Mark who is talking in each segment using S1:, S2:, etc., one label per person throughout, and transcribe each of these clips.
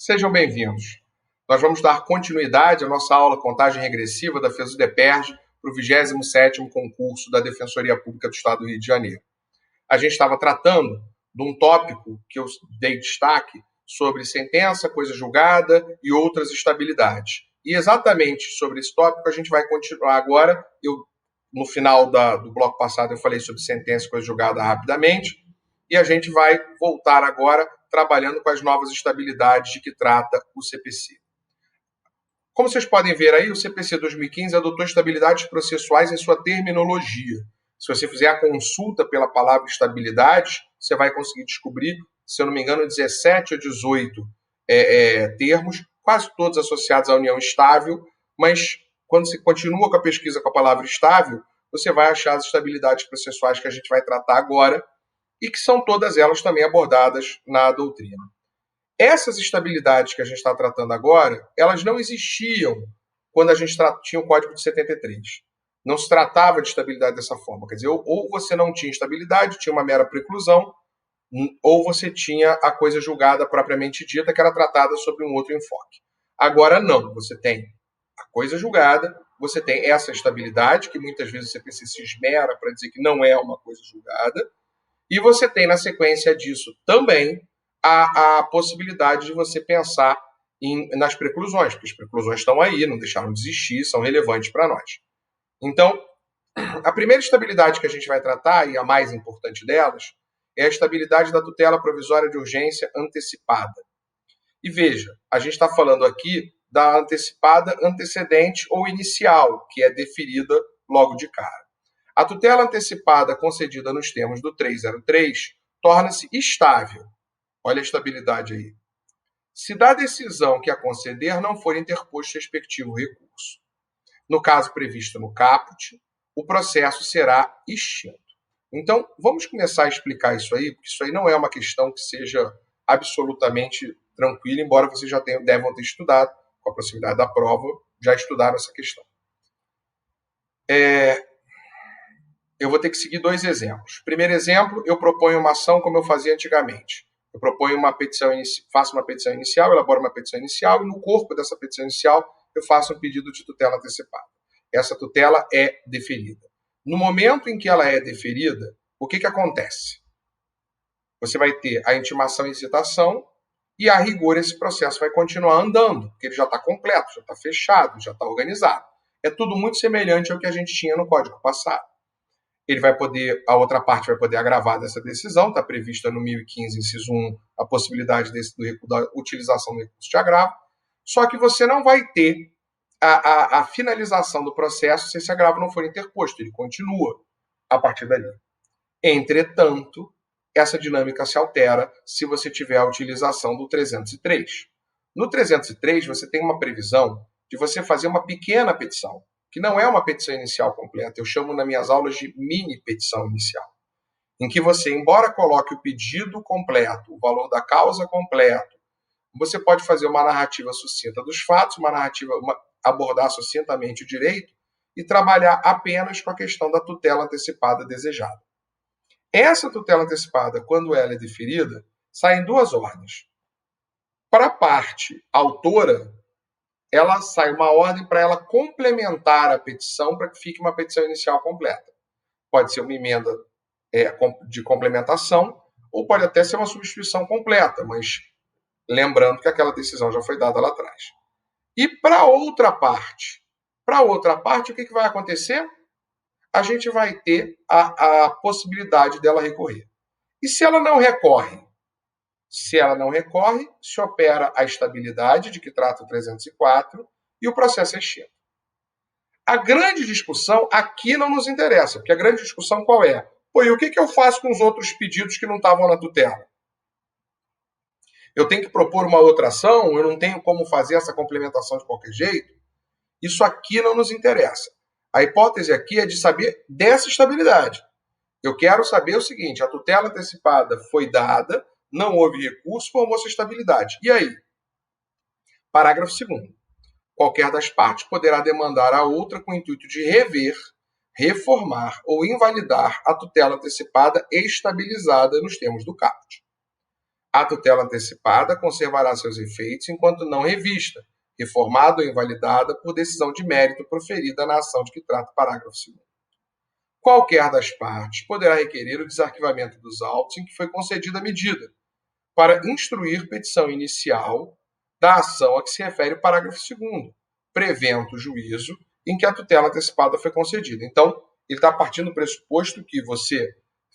S1: Sejam bem-vindos. Nós vamos dar continuidade à nossa aula Contagem Regressiva da FESUDEPERJ para o 27º concurso da Defensoria Pública do Estado do Rio de Janeiro. A gente estava tratando de um tópico que eu dei destaque sobre sentença, coisa julgada e outras estabilidades. E exatamente sobre esse tópico a gente vai continuar agora. No final do bloco passado eu falei sobre sentença e coisa julgada rapidamente, e a gente vai voltar agora trabalhando com as novas estabilidades de que trata o CPC. Como vocês podem ver aí, o CPC 2015 adotou estabilidades processuais em sua terminologia. Se você fizer a consulta pela palavra estabilidade, você vai conseguir descobrir, se eu não me engano, 17 ou 18 termos, quase todos associados à união estável, mas quando você continua com a pesquisa com a palavra estável, você vai achar as estabilidades processuais que a gente vai tratar agora, e que são todas elas também abordadas na doutrina. Essas estabilidades que a gente está tratando agora, elas não existiam quando a gente tinha o Código de 73. Não se tratava de estabilidade dessa forma. Quer dizer, ou você não tinha estabilidade, tinha uma mera preclusão, ou você tinha a coisa julgada propriamente dita, que era tratada sobre um outro enfoque. Agora não, você tem a coisa julgada, você tem essa estabilidade, que muitas vezes o CPC se esmera para dizer que não é uma coisa julgada, e você tem, na sequência disso, também a possibilidade de você pensar nas preclusões, porque as preclusões estão aí, não deixaram de existir, são relevantes para nós. Então, a primeira estabilidade que a gente vai tratar, e a mais importante delas, é a estabilidade da tutela provisória de urgência antecipada. E veja, a gente está falando aqui da antecipada antecedente ou inicial, que é deferida logo de cara. A tutela antecipada concedida nos termos do 303 torna-se estável. Olha a estabilidade aí. Se da decisão que a conceder não for interposto respectivo recurso. No caso previsto no caput, o processo será extinto. Então, vamos começar a explicar isso aí, porque isso aí não é uma questão que seja absolutamente tranquila, embora vocês já devam ter estudado, com a proximidade da prova, já estudaram essa questão. Eu vou ter que seguir dois exemplos. Primeiro exemplo, eu proponho uma ação como eu fazia antigamente. Eu proponho uma petição, faço uma petição inicial, elaboro uma petição inicial, e no corpo dessa petição inicial eu faço um pedido de tutela antecipada. Essa tutela é deferida. No momento em que ela é deferida, o que acontece? Você vai ter a intimação e citação, e a rigor esse processo vai continuar andando, porque ele já está completo, já está fechado, já está organizado. É tudo muito semelhante ao que a gente tinha no Código passado. A outra parte vai poder agravar dessa decisão, está prevista no 1015, inciso 1, a possibilidade da utilização do recurso de agravo, só que você não vai ter a finalização do processo se esse agravo não for interposto, ele continua a partir dali. Entretanto, essa dinâmica se altera se você tiver a utilização do 303. No 303, você tem uma previsão de você fazer uma pequena petição, que não é uma petição inicial completa, eu chamo nas minhas aulas de mini petição inicial, em que você, embora coloque o pedido completo, o valor da causa completo, você pode fazer uma narrativa sucinta dos fatos, abordar sucintamente o direito e trabalhar apenas com a questão da tutela antecipada desejada. Essa tutela antecipada, quando ela é deferida, sai em duas ordens. Para a parte autora, ela sai uma ordem para ela complementar a petição para que fique uma petição inicial completa. Pode ser uma emenda de complementação ou pode até ser uma substituição completa, mas lembrando que aquela decisão já foi dada lá atrás. E para a outra parte, o que vai acontecer? A gente vai ter a possibilidade dela recorrer. E se ela não recorre? Se ela não recorre, se opera a estabilidade de que trata o 304 e o processo é extinto. A grande discussão aqui não nos interessa, porque a grande discussão qual é? E o que eu faço com os outros pedidos que não estavam na tutela? Eu tenho que propor uma outra ação? Eu não tenho como fazer essa complementação de qualquer jeito? Isso aqui não nos interessa. A hipótese aqui é de saber dessa estabilidade. Eu quero saber o seguinte, a tutela antecipada foi dada, não houve recurso, formou-se estabilidade. E aí? Parágrafo 2º. Qualquer das partes poderá demandar a outra com o intuito de rever, reformar ou invalidar a tutela antecipada estabilizada nos termos do caput. A tutela antecipada conservará seus efeitos enquanto não revista, reformada ou invalidada por decisão de mérito proferida na ação de que trata o parágrafo 2º. Qualquer das partes poderá requerer o desarquivamento dos autos em que foi concedida a medida, para instruir petição inicial da ação a que se refere o parágrafo 2º, prevento o juízo em que a tutela antecipada foi concedida. Então, ele está partindo do pressuposto que você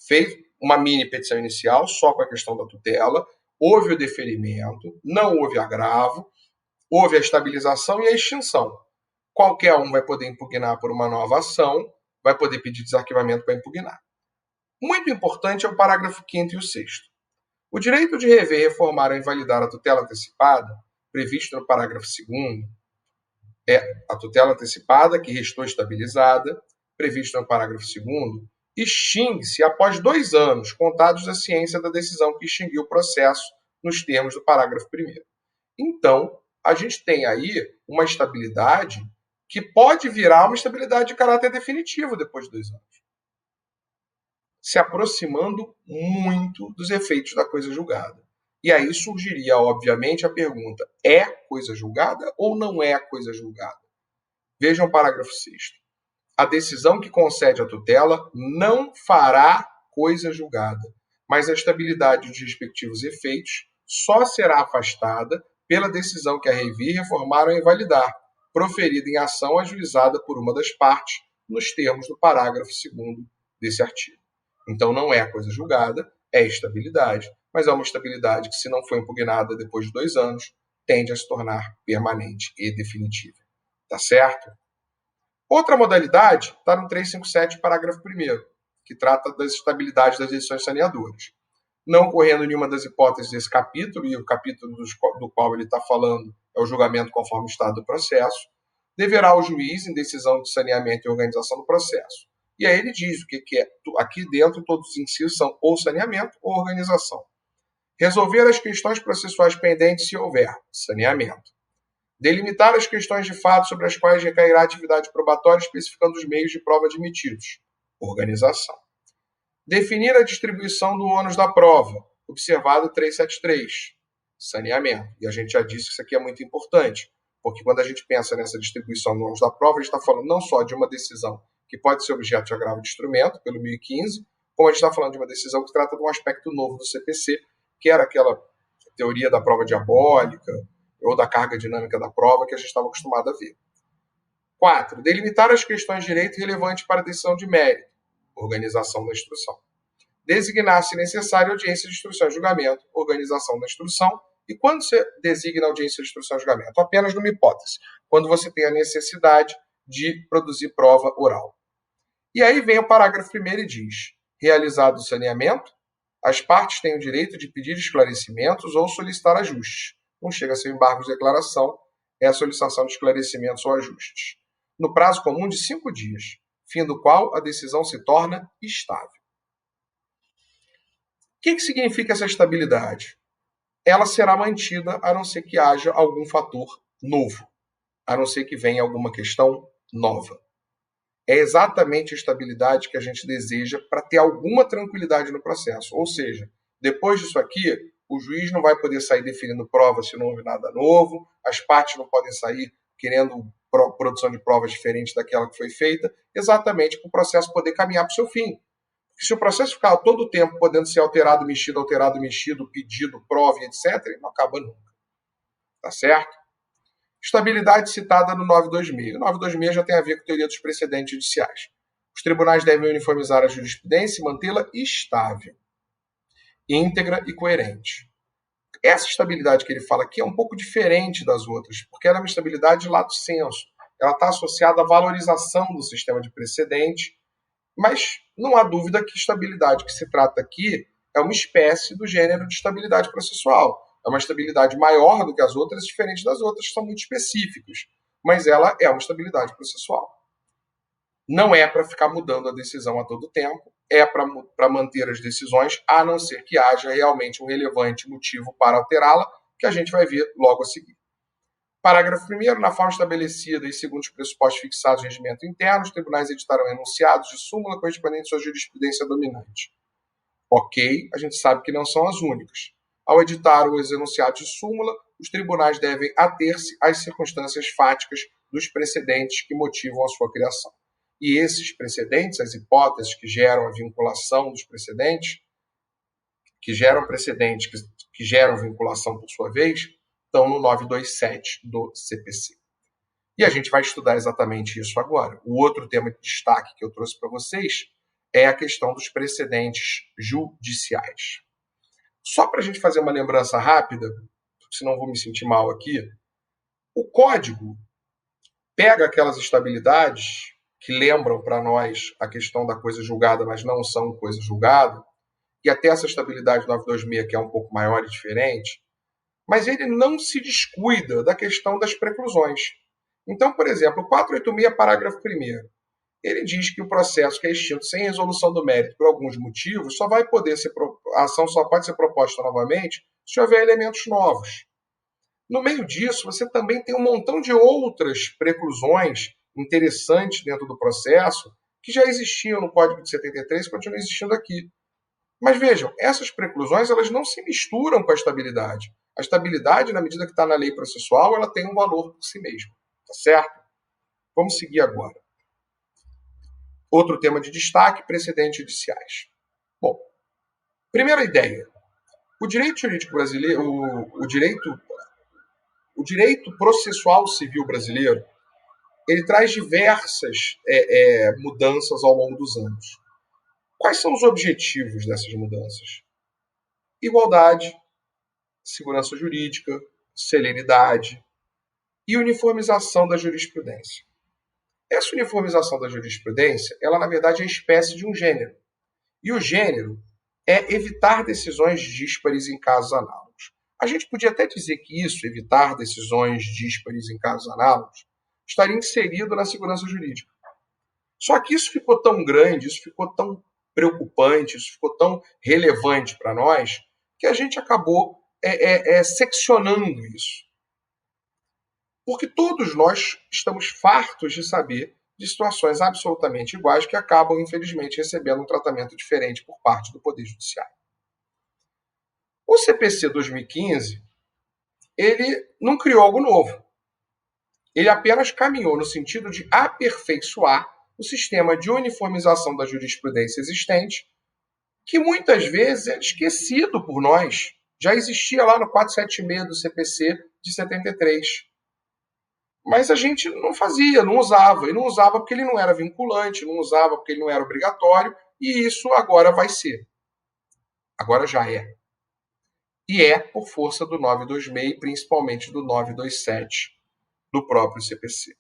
S1: fez uma mini petição inicial só com a questão da tutela, houve o deferimento, não houve agravo, houve a estabilização e a extinção. Qualquer um vai poder impugnar por uma nova ação, vai poder pedir desarquivamento para impugnar. Muito importante é o parágrafo 5º e o 6º. O direito de rever, reformar ou invalidar a tutela antecipada, previsto no parágrafo 2º, é a tutela antecipada que restou estabilizada, previsto no parágrafo 2º, extingue-se após 2 anos, contados da ciência da decisão que extinguiu o processo nos termos do parágrafo 1º. Então, a gente tem aí uma estabilidade que pode virar uma estabilidade de caráter definitivo depois de 2 anos, se aproximando muito dos efeitos da coisa julgada. E aí surgiria, obviamente, a pergunta: é coisa julgada ou não é coisa julgada? Vejam o parágrafo 6º. A decisão que concede a tutela não fará coisa julgada, mas a estabilidade dos respectivos efeitos só será afastada pela decisão que a revir, reformar ou invalidar, proferida em ação ajuizada por uma das partes, nos termos do parágrafo 2º desse artigo. Então, não é coisa julgada, é estabilidade, mas é uma estabilidade que, se não for impugnada depois de 2 anos, tende a se tornar permanente e definitiva. Tá certo? Outra modalidade está no 357, parágrafo 1º, que trata das estabilidades das decisões saneadoras. Não ocorrendo nenhuma das hipóteses desse capítulo, e o capítulo do qual ele está falando é o julgamento conforme o estado do processo, deverá o juiz, em decisão de saneamento e organização do processo. E aí ele diz o que é. Aqui dentro todos os incisos são ou saneamento ou organização. Resolver as questões processuais pendentes se houver saneamento. Delimitar as questões de fato sobre as quais recairá a atividade probatória, especificando os meios de prova admitidos. Organização. Definir a distribuição do ônus da prova, observado 373. Saneamento. E a gente já disse que isso aqui é muito importante, porque quando a gente pensa nessa distribuição do ônus da prova, a gente está falando não só de uma decisão que pode ser objeto de agravo de instrumento, pelo 1015, como a gente está falando de uma decisão que trata de um aspecto novo do CPC, que era aquela teoria da prova diabólica, ou da carga dinâmica da prova que a gente estava acostumado a ver. 4. Delimitar as questões de direito relevantes para a decisão de mérito, organização da instrução. Designar, se necessário, audiência de instrução e julgamento, organização da instrução. E quando você designa audiência de instrução e julgamento? Apenas numa hipótese, quando você tem a necessidade de produzir prova oral. E aí vem o parágrafo 1º e diz: realizado o saneamento, as partes têm o direito de pedir esclarecimentos ou solicitar ajustes. Não chega a ser embargo de declaração, é a solicitação de esclarecimentos ou ajustes, no prazo comum de 5 dias, fim do qual a decisão se torna estável. O que significa essa estabilidade? Ela será mantida a não ser que haja algum fator novo, a não ser que venha alguma questão nova. É exatamente a estabilidade que a gente deseja para ter alguma tranquilidade no processo. Ou seja, depois disso aqui, o juiz não vai poder sair definindo provas se não houve nada novo, as partes não podem sair querendo produção de provas diferentes daquela que foi feita, exatamente para o processo poder caminhar para o seu fim. Porque se o processo ficar todo o tempo podendo ser alterado, mexido, pedido, prova, etc., ele não acaba nunca. Tá certo? Estabilidade citada no 926. O 926 já tem a ver com a teoria dos precedentes judiciais. Os tribunais devem uniformizar a jurisprudência e mantê-la estável, íntegra e coerente. Essa estabilidade que ele fala aqui é um pouco diferente das outras, porque ela é uma estabilidade lato sensu. Ela está associada à valorização do sistema de precedente, mas não há dúvida que a estabilidade que se trata aqui é uma espécie do gênero de estabilidade processual. É uma estabilidade maior do que as outras, diferente das outras, que são muito específicas. Mas ela é uma estabilidade processual. Não é para ficar mudando a decisão a todo tempo, é para manter as decisões, a não ser que haja realmente um relevante motivo para alterá-la, que a gente vai ver logo a seguir. Parágrafo 1º. Na forma estabelecida e segundo os pressupostos fixados no regimento interno, os tribunais editarão enunciados de súmula correspondente à sua jurisprudência dominante. Ok, a gente sabe que não são as únicas, ao editar os enunciados de súmula, os tribunais devem ater-se às circunstâncias fáticas dos precedentes que motivam a sua criação. E esses precedentes, as hipóteses que geram a vinculação dos precedentes, que geram precedentes, que geram vinculação por sua vez, estão no 927 do CPC. E a gente vai estudar exatamente isso agora. O outro tema de destaque que eu trouxe para vocês é a questão dos precedentes judiciais. Só para a gente fazer uma lembrança rápida, senão vou me sentir mal aqui, o código pega aquelas estabilidades que lembram para nós a questão da coisa julgada, mas não são coisa julgada, e até essa estabilidade 926, que é um pouco maior e diferente, mas ele não se descuida da questão das preclusões. Então, por exemplo, o 486, parágrafo 1º, ele diz que o processo que é extinto sem resolução do mérito por alguns motivos só vai poder ser, a ação só pode ser proposta novamente se houver elementos novos. No meio disso, você também tem um montão de outras preclusões interessantes dentro do processo que já existiam no Código de 73 e continuam existindo aqui. Mas vejam, essas preclusões elas não se misturam com a estabilidade. A estabilidade, na medida que está na lei processual, ela tem um valor por si mesma. Tá certo? Vamos seguir agora. Outro tema de destaque, precedentes judiciais. Bom, primeira ideia. O direito jurídico brasileiro, o direito processual civil brasileiro, ele traz diversas mudanças ao longo dos anos. Quais são os objetivos dessas mudanças? Igualdade, segurança jurídica, celeridade e uniformização da jurisprudência. Essa uniformização da jurisprudência, ela na verdade é a espécie de um gênero. E o gênero é evitar decisões díspares em casos análogos. A gente podia até dizer que isso, evitar decisões díspares em casos análogos, estaria inserido na segurança jurídica. Só que isso ficou tão grande, isso ficou tão preocupante, isso ficou tão relevante para nós, que a gente acabou seccionando isso. Porque todos nós estamos fartos de saber de situações absolutamente iguais que acabam, infelizmente, recebendo um tratamento diferente por parte do Poder Judiciário. O CPC 2015, ele não criou algo novo. Ele apenas caminhou no sentido de aperfeiçoar o sistema de uniformização da jurisprudência existente, que muitas vezes é esquecido por nós. Já existia lá no 476 do CPC de 73. Mas a gente não fazia, não usava. E não usava porque ele não era vinculante, não usava porque ele não era obrigatório, e isso agora vai ser. Agora já é. E é por força do 926 e principalmente do 927 do próprio CPC.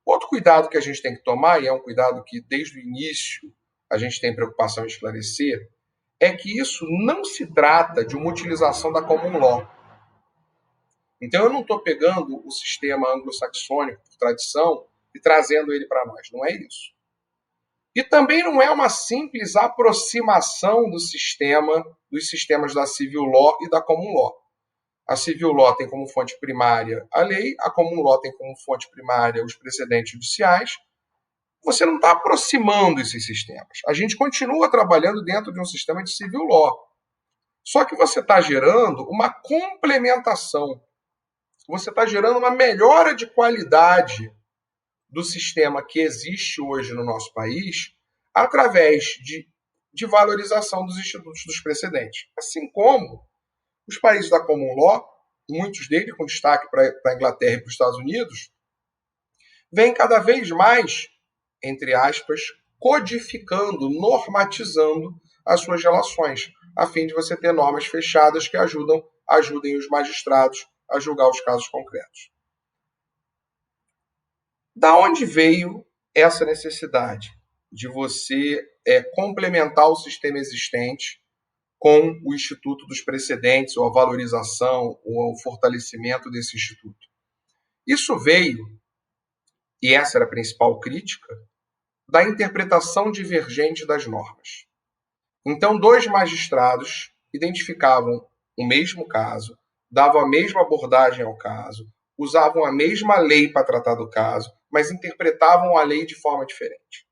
S1: Outro cuidado que a gente tem que tomar, e é um cuidado que desde o início a gente tem preocupação em esclarecer, é que isso não se trata de uma utilização da common law. Então eu não estou pegando o sistema anglo-saxônico por tradição e trazendo ele para nós. Não é isso. E também não é uma simples aproximação do sistema, dos sistemas da civil law e da common law. A civil law tem como fonte primária a lei, a common law tem como fonte primária os precedentes judiciais. Você não está aproximando esses sistemas. A gente continua trabalhando dentro de um sistema de civil law. Só que você está gerando uma complementação. Você está gerando uma melhora de qualidade do sistema que existe hoje no nosso país através de valorização dos institutos dos precedentes. Assim como os países da common law, muitos deles com destaque para a Inglaterra e para os Estados Unidos, vêm cada vez mais, entre aspas, codificando, normatizando as suas relações, a fim de você ter normas fechadas que ajudem os magistrados a julgar os casos concretos. Da onde veio essa necessidade de você complementar o sistema existente com o Instituto dos Precedentes, ou a valorização, ou o fortalecimento desse instituto? Isso veio, e essa era a principal crítica, da interpretação divergente das normas. Então, dois magistrados identificavam o mesmo caso, davam a mesma abordagem ao caso, usavam a mesma lei para tratar do caso, mas interpretavam a lei de forma diferente.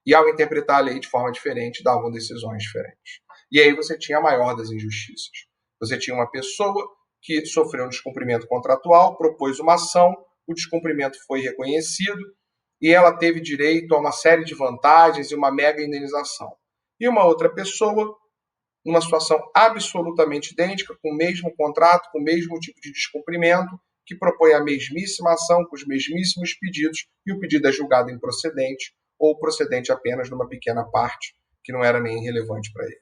S1: E ao interpretar a lei de forma diferente, davam decisões diferentes. E aí você tinha a maior das injustiças. Você tinha uma pessoa que sofreu um descumprimento contratual, propôs uma ação, o descumprimento foi reconhecido e ela teve direito a uma série de vantagens e uma mega indenização. E uma outra pessoa, numa situação absolutamente idêntica, com o mesmo contrato, com o mesmo tipo de descumprimento, que propõe a mesmíssima ação, com os mesmíssimos pedidos, e o pedido é julgado improcedente, ou procedente apenas numa pequena parte, que não era nem relevante para ele.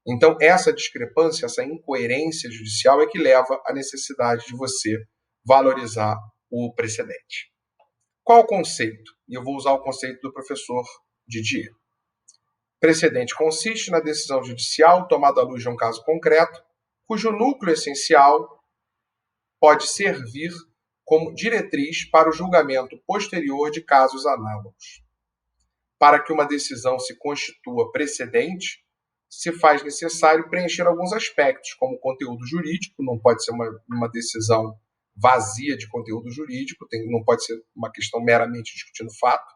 S1: Então, essa discrepância, essa incoerência judicial é que leva à necessidade de você valorizar o precedente. Qual o conceito? E eu vou usar o conceito do professor Didier. Precedente consiste na decisão judicial tomada à luz de um caso concreto, cujo núcleo essencial pode servir como diretriz para o julgamento posterior de casos análogos. Para que uma decisão se constitua precedente, se faz necessário preencher alguns aspectos, como conteúdo jurídico, não pode ser uma decisão vazia de conteúdo jurídico, não pode ser uma questão meramente discutindo fato.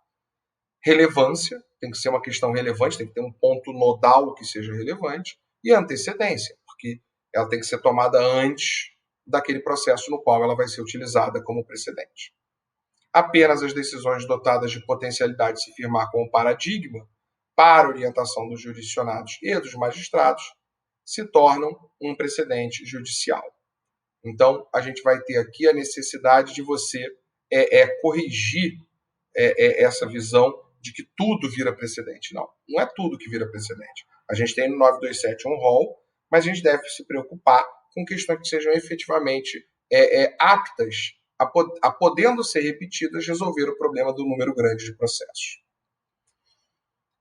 S1: Relevância, tem que ser uma questão relevante, tem que ter um ponto nodal que seja relevante. E antecedência, porque ela tem que ser tomada antes daquele processo no qual ela vai ser utilizada como precedente. Apenas as decisões dotadas de potencialidade de se firmar como paradigma para orientação dos jurisdicionados e dos magistrados se tornam um precedente judicial. Então, a gente vai ter aqui a necessidade de você corrigir essa visão de que tudo vira precedente. Não, não é tudo que vira precedente. A gente tem no 927 um rol, mas a gente deve se preocupar com questões que sejam efetivamente aptas a podendo ser repetidas, resolver o problema do número grande de processos.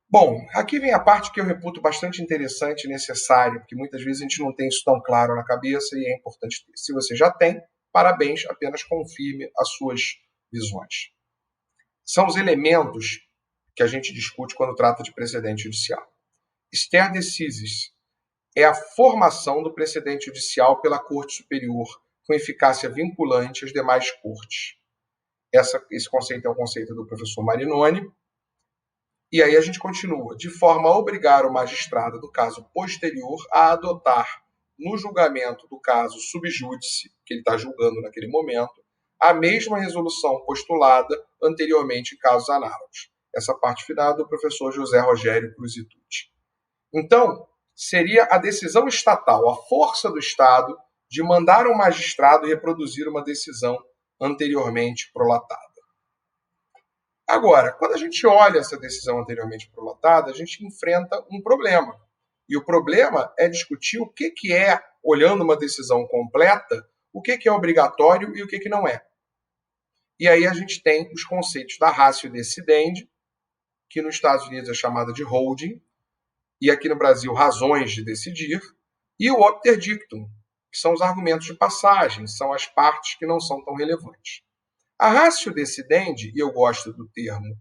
S1: Bom, aqui vem a parte que eu reputo bastante interessante e necessária, porque muitas vezes a gente não tem isso tão claro na cabeça e é importante ter. Se você já tem, parabéns, apenas confirme as suas visões. São os elementos que a gente discute quando trata de precedente judicial. Stare decisis é a formação do precedente judicial pela Corte Superior com eficácia vinculante às demais cortes. Esse conceito é o conceito do professor Marinoni. E aí a gente continua, de forma a obrigar o magistrado do caso posterior a adotar, no julgamento do caso subjúdice, que ele está julgando naquele momento, a mesma resolução postulada anteriormente em casos análogos. Essa parte final é do professor José Rogério Cruzitucci. Então, seria a decisão estatal, a força do Estado de mandar um magistrado reproduzir uma decisão anteriormente prolatada. Agora, quando a gente olha essa decisão anteriormente prolatada, a gente enfrenta um problema. E o problema é discutir o que é, olhando uma decisão completa, o que é obrigatório e o que não é. E aí a gente tem os conceitos da ratio decidendi, que nos Estados Unidos é chamada de holding, e aqui no Brasil, razões de decidir, e o obter dictum, que são os argumentos de passagem, são as partes que não são tão relevantes. A ratio decidendi, e eu gosto do termo,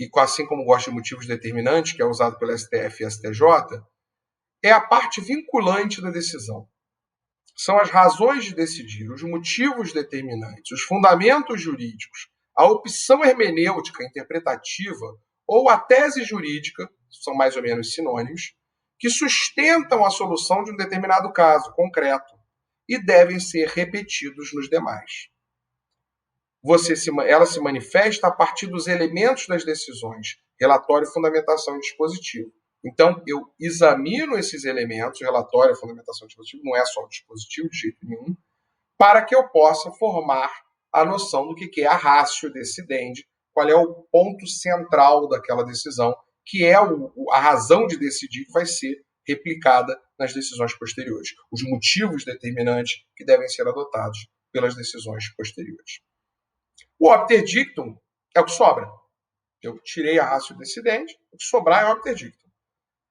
S1: e assim como gosto de motivos determinantes, que é usado pelo STF e STJ, é a parte vinculante da decisão. São as razões de decidir, os motivos determinantes, os fundamentos jurídicos, a opção hermenêutica interpretativa ou a tese jurídica, são mais ou menos sinônimos, que sustentam a solução de um determinado caso concreto e devem ser repetidos nos demais. Ela se manifesta a partir dos elementos das decisões, relatório, fundamentação e dispositivo. Então, eu examino esses elementos, relatório, fundamentação e dispositivo, não é só o dispositivo de jeito nenhum, para que eu possa formar a noção do que é a ratio decidendi, qual é o ponto central daquela decisão, que é a razão de decidir que vai ser replicada nas decisões posteriores, os motivos determinantes que devem ser adotados pelas decisões posteriores. O obter dictum é o que sobra. Eu tirei a ratio decidendi, o que sobrar é o obter dictum.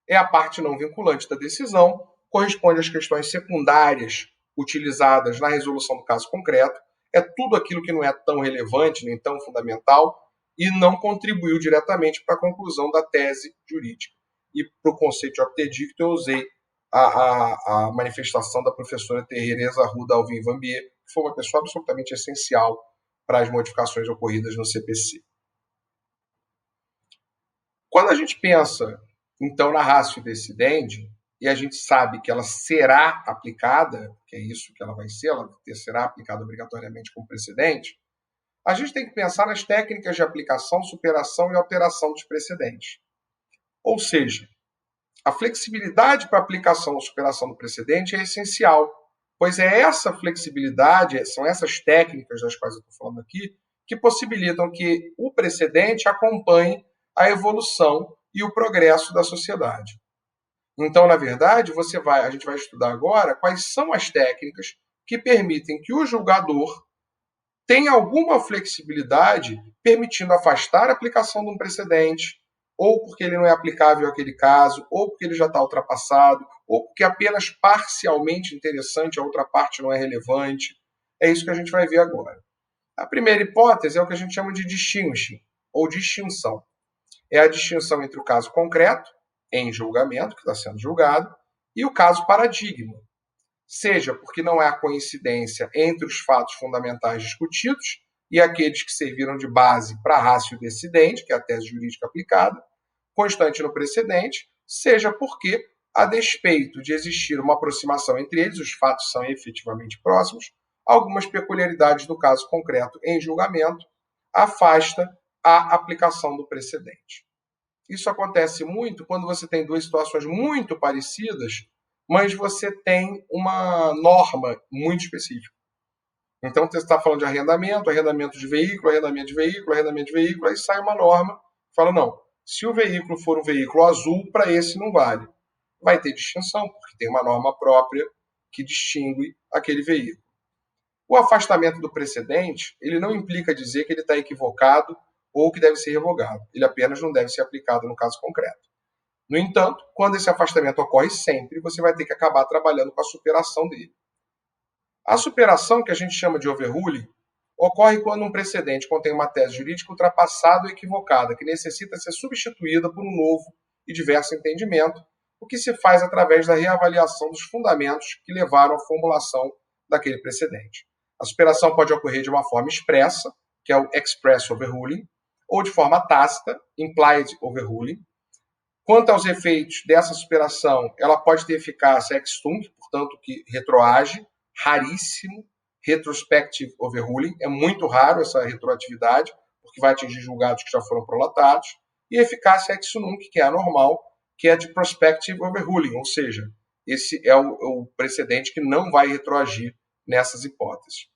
S1: É a parte não vinculante da decisão, corresponde às questões secundárias utilizadas na resolução do caso concreto, é tudo aquilo que não é tão relevante nem tão fundamental e não contribuiu diretamente para a conclusão da tese jurídica. E para o conceito de obter dictum eu usei a manifestação da professora Teresa Arruda Alvim Vambier, que foi uma pessoa absolutamente essencial para as modificações ocorridas no CPC. Quando a gente pensa, então, na ratio decidendi, e a gente sabe que ela será aplicada, que é isso que ela vai ser, ela será aplicada obrigatoriamente como precedente, a gente tem que pensar nas técnicas de aplicação, superação e alteração dos precedentes. Ou seja, a flexibilidade para aplicação ou superação do precedente é essencial, pois é essa flexibilidade, são essas técnicas das quais eu estou falando aqui, que possibilitam que o precedente acompanhe a evolução e o progresso da sociedade. Então, na verdade, a gente vai estudar agora quais são as técnicas que permitem que o julgador tenha alguma flexibilidade, permitindo afastar a aplicação de um precedente, ou porque ele não é aplicável àquele caso, ou porque ele já está ultrapassado, ou porque apenas parcialmente interessante, a outra parte não é relevante. É isso que a gente vai ver agora. A primeira hipótese é o que a gente chama de distinction, ou distinção. É a distinção entre o caso concreto, em julgamento, que está sendo julgado, e o caso paradigma. Seja porque não há coincidência entre os fatos fundamentais discutidos e aqueles que serviram de base para a ratio decidente, que é a tese jurídica aplicada, constante no precedente, seja porque, a despeito de existir uma aproximação entre eles, os fatos são efetivamente próximos, algumas peculiaridades do caso concreto em julgamento afasta a aplicação do precedente. Isso acontece muito quando você tem duas situações muito parecidas, mas você tem uma norma muito específica. Então, você está falando de arrendamento de veículo, aí sai uma norma, fala, não, se o veículo for um veículo azul, para esse não vale. Vai ter distinção, porque tem uma norma própria que distingue aquele veículo. O afastamento do precedente, ele não implica dizer que ele está equivocado ou que deve ser revogado. Ele apenas não deve ser aplicado no caso concreto. No entanto, quando esse afastamento ocorre sempre, você vai ter que acabar trabalhando com a superação dele. A superação, que a gente chama de overruling, ocorre quando um precedente contém uma tese jurídica ultrapassada ou equivocada, que necessita ser substituída por um novo e diverso entendimento, o que se faz através da reavaliação dos fundamentos que levaram à formulação daquele precedente. A superação pode ocorrer de uma forma expressa, que é o express overruling, ou de forma tácita, implied overruling. Quanto aos efeitos dessa superação, ela pode ter eficácia ex tunc, portanto, que retroage, raríssimo, retrospective overruling, é muito raro essa retroatividade, porque vai atingir julgados que já foram prolatados, e eficácia ex nunc, que é a normal, que é de prospective overruling, ou seja, esse é o precedente que não vai retroagir nessas hipóteses.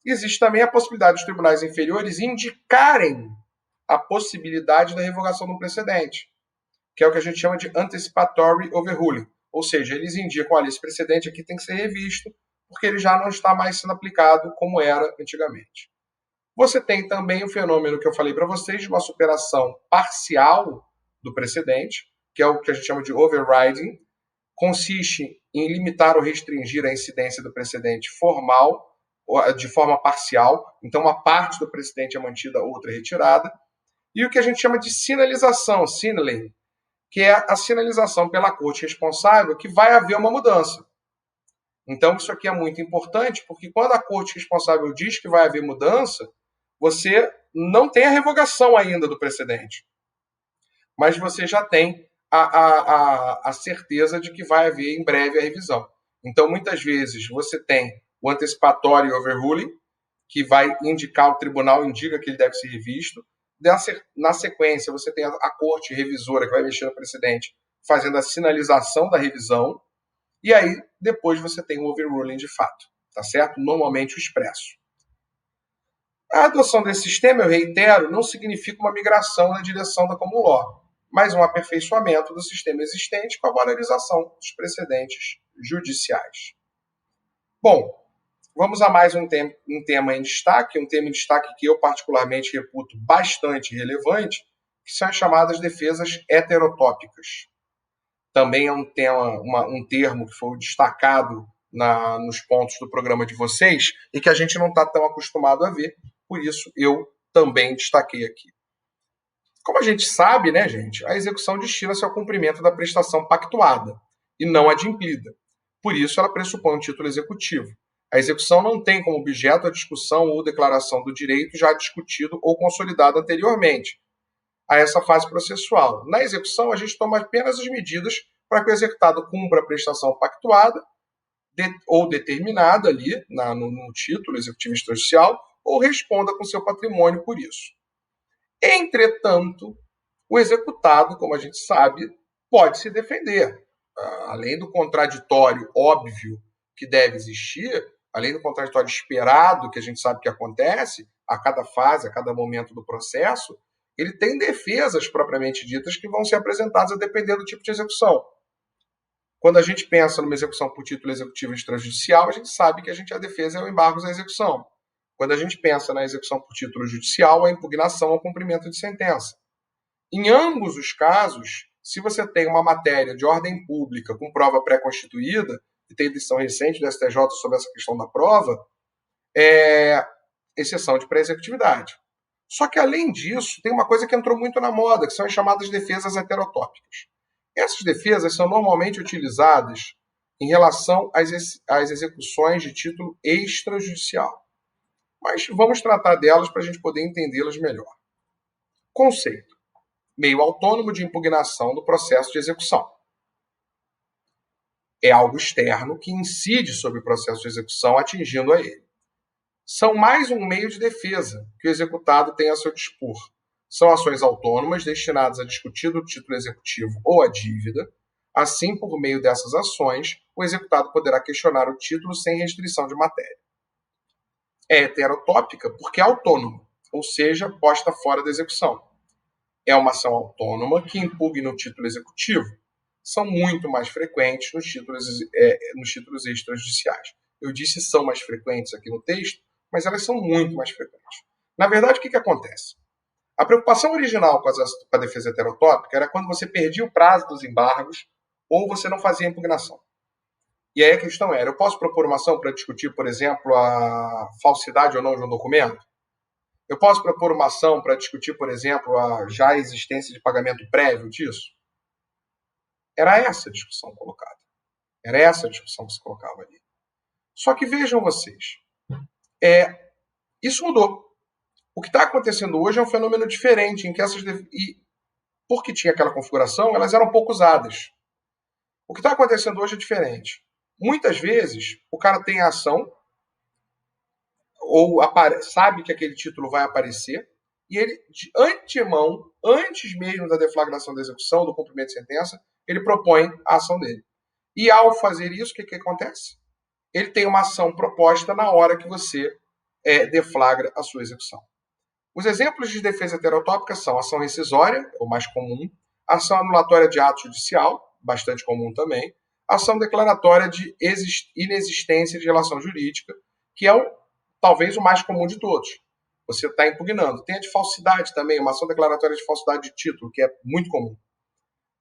S1: Existe também a possibilidade dos tribunais inferiores indicarem a possibilidade da revogação do precedente, que é o que a gente chama de anticipatory overruling, ou seja, eles indicam, olha, esse precedente aqui tem que ser revisto, porque ele já não está mais sendo aplicado como era antigamente. Você tem também o fenômeno que eu falei para vocês de uma superação parcial do precedente, que é o que a gente chama de overriding, consiste em limitar ou restringir a incidência do precedente formal de forma parcial, então uma parte do precedente é mantida, outra é retirada, e o que a gente chama de sinalização, signaling, que é a sinalização pela corte responsável que vai haver uma mudança. Então, isso aqui é muito importante, porque quando a corte responsável diz que vai haver mudança, você não tem a revogação ainda do precedente, mas você já tem a certeza de que vai haver em breve a revisão. Então, muitas vezes, você tem o antecipatório overruling, que vai indicar, o tribunal indica que ele deve ser revisto. Na sequência, você tem a corte revisora, que vai mexer no precedente, fazendo a sinalização da revisão. E aí, depois você tem o overruling de fato, tá certo? Normalmente o expresso. A adoção desse sistema, eu reitero, não significa uma migração na direção da common law, mas um aperfeiçoamento do sistema existente com a valorização dos precedentes judiciais. Bom, vamos a mais um tema em destaque, um tema em destaque que eu particularmente reputo bastante relevante, que são as chamadas defesas heterotópicas. Também é um termo que foi destacado nos pontos do programa de vocês e que a gente não está tão acostumado a ver, por isso eu também destaquei aqui. Como a gente sabe, né, gente, a execução destina-se ao cumprimento da prestação pactuada e não adimplida. Por isso, ela pressupõe um título executivo. A execução não tem como objeto a discussão ou declaração do direito já discutido ou consolidado anteriormente a essa fase processual. Na execução, a gente toma apenas as medidas para que o executado cumpra a prestação pactuada ou determinada ali no título executivo extrajudicial, ou responda com seu patrimônio por isso. Entretanto, o executado, como a gente sabe, pode se defender. Além do contraditório óbvio que deve existir, além do contraditório esperado, que a gente sabe que acontece a cada fase, a cada momento do processo, ele tem defesas propriamente ditas que vão ser apresentadas a depender do tipo de execução. Quando a gente pensa numa execução por título executivo extrajudicial, a gente sabe que a defesa é o embargo à execução. Quando a gente pensa na execução por título judicial, a impugnação ao cumprimento de sentença. Em ambos os casos, se você tem uma matéria de ordem pública com prova pré-constituída, e tem decisão recente do STJ sobre essa questão da prova, é exceção de pré-executividade. Só que, além disso, tem uma coisa que entrou muito na moda, que são as chamadas defesas heterotópicas. Essas defesas são normalmente utilizadas em relação às execuções de título extrajudicial. Mas vamos tratar delas para a gente poder entendê-las melhor. Conceito: meio autônomo de impugnação do processo de execução. É algo externo que incide sobre o processo de execução, atingindo a ele. São mais um meio de defesa que o executado tem a seu dispor. São ações autônomas destinadas a discutir o título executivo ou a dívida. Assim, por meio dessas ações, o executado poderá questionar o título sem restrição de matéria. É heterotópica porque é autônoma, ou seja, posta fora da execução. É uma ação autônoma que impugna o título executivo. São muito mais frequentes nos títulos extrajudiciais. Eu disse são mais frequentes aqui no texto, mas elas são muito mais frequentes. Na verdade, o que acontece? A preocupação original com a defesa heterotópica era quando você perdia o prazo dos embargos ou você não fazia impugnação. E aí a questão era, eu posso propor uma ação para discutir, por exemplo, a falsidade ou não de um documento? Eu posso propor uma ação para discutir, por exemplo, a já existência de pagamento prévio disso? Era essa a discussão colocada. Era essa a discussão que se colocava ali. Só que vejam vocês, isso mudou. O que está acontecendo hoje é um fenômeno diferente, em que porque tinha aquela configuração, elas eram pouco usadas. O que está acontecendo hoje é diferente. Muitas vezes, o cara tem a ação, ou sabe que aquele título vai aparecer, e ele, de antemão, antes mesmo da deflagração da execução, do cumprimento de sentença, ele propõe a ação dele. E ao fazer isso, o que acontece? Ele tem uma ação proposta na hora que você deflagra a sua execução. Os exemplos de defesa heterotópica são ação rescisória, o mais comum, ação anulatória de ato judicial, bastante comum também, ação declaratória de inexistência de relação jurídica, que é talvez o mais comum de todos. Você está impugnando. Tem a de falsidade também, uma ação declaratória de falsidade de título, que é muito comum.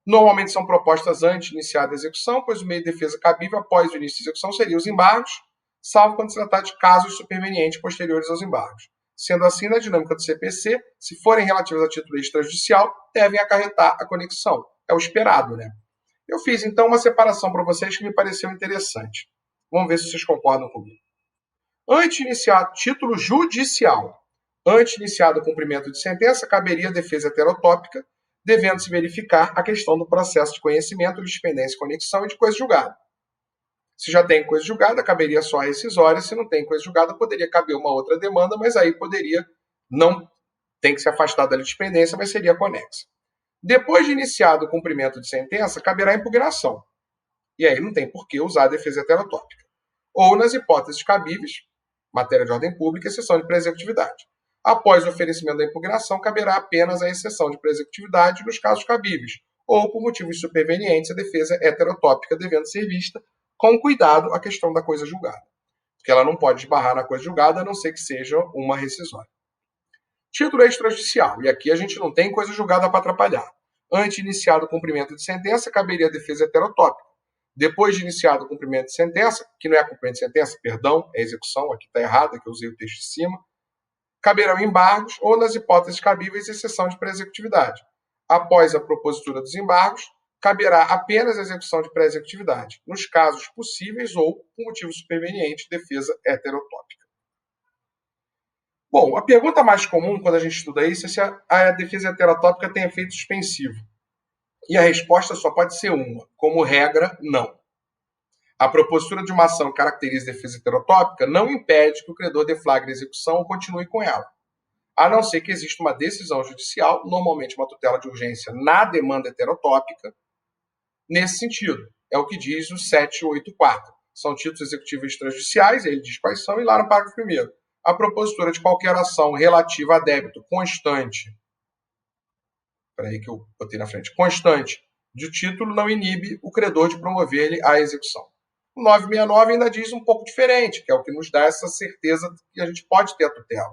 S1: Normalmente são propostas antes de iniciar a execução, pois o meio de defesa cabível após o início da execução seria os embargos, salvo quando se tratar de casos supervenientes posteriores aos embargos. Sendo assim, na dinâmica do CPC, se forem relativos a título extrajudicial, devem acarretar a conexão. É o esperado, né? Eu fiz, então, uma separação para vocês que me pareceu interessante. Vamos ver se vocês concordam comigo. Antes de iniciar título judicial, antes de iniciado o cumprimento de sentença, caberia a defesa heterotópica, devendo-se verificar a questão do processo de conhecimento, dispendência, conexão e de coisa julgada. Se já tem coisa julgada, caberia só a rescisória. Se não tem coisa julgada, poderia caber uma outra demanda, mas aí poderia, não tem que se afastar da dispendência, mas seria conexa. Depois de iniciado o cumprimento de sentença, caberá a impugnação. E aí não tem por que usar a defesa heterotópica. Ou, nas hipóteses cabíveis, matéria de ordem pública, exceção de pré-executividade. Após o oferecimento da impugnação, caberá apenas a exceção de pré-executividade nos casos cabíveis, ou por motivos supervenientes, a defesa heterotópica devendo ser vista com cuidado a questão da coisa julgada. Porque ela não pode esbarrar na coisa julgada, a não ser que seja uma rescisória. Título extrajudicial. E aqui a gente não tem coisa julgada para atrapalhar. Antes de iniciado o cumprimento de sentença, caberia a defesa heterotópica. Depois de iniciado o cumprimento de sentença, que não é cumprimento de sentença, perdão, é execução, aqui está errado, que eu usei o texto de cima, caberão embargos ou, nas hipóteses cabíveis, exceção de pré-executividade. Após a propositura dos embargos, caberá apenas a execução de pré-executividade, nos casos possíveis ou, por motivo superveniente, defesa heterotópica. Bom, a pergunta mais comum quando a gente estuda isso é se a defesa heterotópica tem efeito suspensivo. E a resposta só pode ser uma. Como regra, não. A propositura de uma ação que caracteriza defesa heterotópica não impede que o credor deflagre a execução ou continue com ela, a não ser que exista uma decisão judicial, normalmente uma tutela de urgência na demanda heterotópica, nesse sentido. É o que diz o 784. São títulos executivos extrajudiciais, ele diz quais são, e lá no parágrafo 1º. A propositura de qualquer ação relativa a débito constante, peraí que eu botei na frente, constante de título não inibe o credor de promover-lhe a execução. O 969 ainda diz um pouco diferente, que é o que nos dá essa certeza que a gente pode ter a tutela.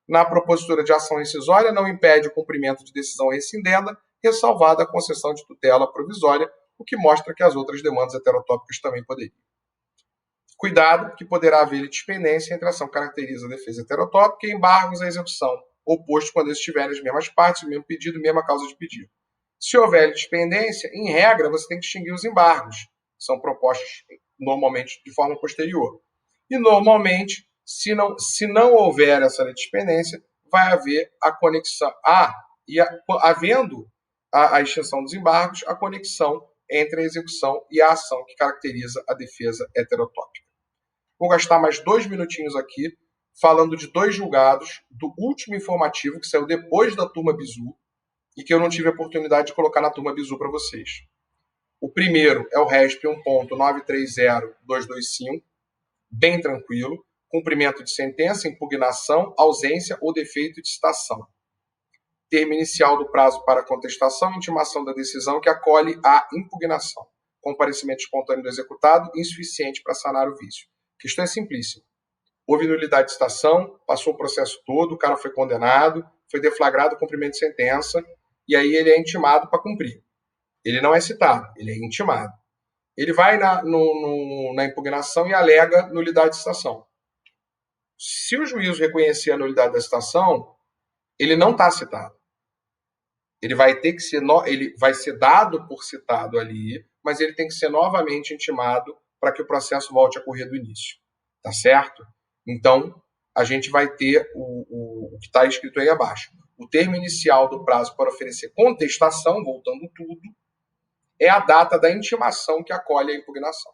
S1: Na propositura de ação rescisória, não impede o cumprimento de decisão rescindenda, ressalvada a concessão de tutela provisória, o que mostra que as outras demandas heterotópicas também poderiam. Cuidado, que poderá haver litispendência entre a ação que caracteriza a defesa heterotópica e embargos à execução, oposto quando eles tiverem as mesmas partes, o mesmo pedido, mesma causa de pedido. Se houver litispendência, em regra, você tem que extinguir os embargos, que são propostos normalmente de forma posterior. E, normalmente, se não houver essa litispendência, vai haver a conexão. Havendo a extinção dos embargos, a conexão entre a execução e a ação que caracteriza a defesa heterotópica. Vou gastar mais 2 minutinhos aqui falando de 2 julgados do último informativo que saiu depois da turma Bizu e que eu não tive a oportunidade de colocar na turma Bizu para vocês. O primeiro é o RESP 1.930225, bem tranquilo, cumprimento de sentença, impugnação, ausência ou defeito de citação. Termo inicial do prazo para contestação, intimação da decisão que acolhe a impugnação. Comparecimento espontâneo do executado, insuficiente para sanar o vício. A questão é simplíssima. Houve nulidade de citação, passou o processo todo, o cara foi condenado, foi deflagrado o cumprimento de sentença, e aí ele é intimado para cumprir. Ele não é citado, ele é intimado. Ele vai na impugnação e alega nulidade de citação. Se o juiz reconhecer a nulidade da citação, ele não está citado. Ele vai ter que ser, ele vai ser dado por citado ali, mas ele tem que ser novamente intimado para que o processo volte a correr do início. Tá certo? Então, a gente vai ter o que está escrito aí abaixo. O termo inicial do prazo para oferecer contestação, voltando tudo, é a data da intimação que acolhe a impugnação.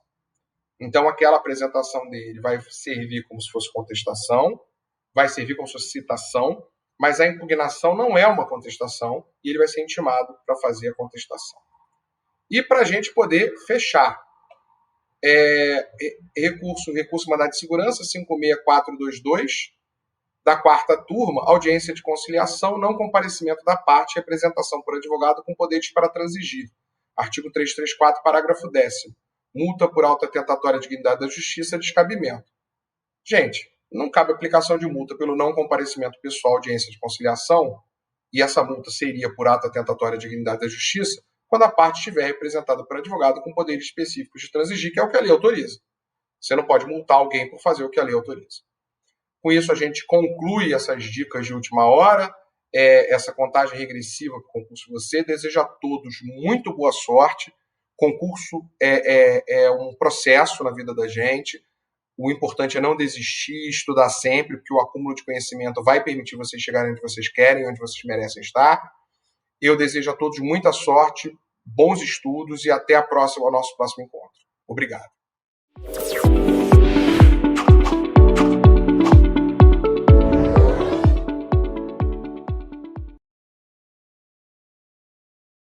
S1: Então, aquela apresentação dele vai servir como se fosse contestação, vai servir como se fosse citação, mas a impugnação não é uma contestação e ele vai ser intimado para fazer a contestação. E para a gente poder fechar, recurso mandado de segurança 56422, da 4ª turma, audiência de conciliação, não comparecimento da parte, representação por advogado com poderes para transigir. Artigo 334, parágrafo 10º. Multa por alta tentatória de dignidade da justiça, descabimento. Gente, não cabe aplicação de multa pelo não comparecimento pessoal à audiência de conciliação, e essa multa seria por alta tentatória de dignidade da justiça, quando a parte estiver representada por advogado com poderes específicos de transigir, que é o que a lei autoriza. Você não pode multar alguém por fazer o que a lei autoriza. Com isso, a gente conclui essas dicas de última hora, essa contagem regressiva para o concurso você. Desejo a todos muito boa sorte. Concurso é um processo na vida da gente. O importante é não desistir, estudar sempre, porque o acúmulo de conhecimento vai permitir vocês chegarem onde vocês querem, onde vocês merecem estar. Eu desejo a todos muita sorte, bons estudos e até ao nosso próximo encontro. Obrigado.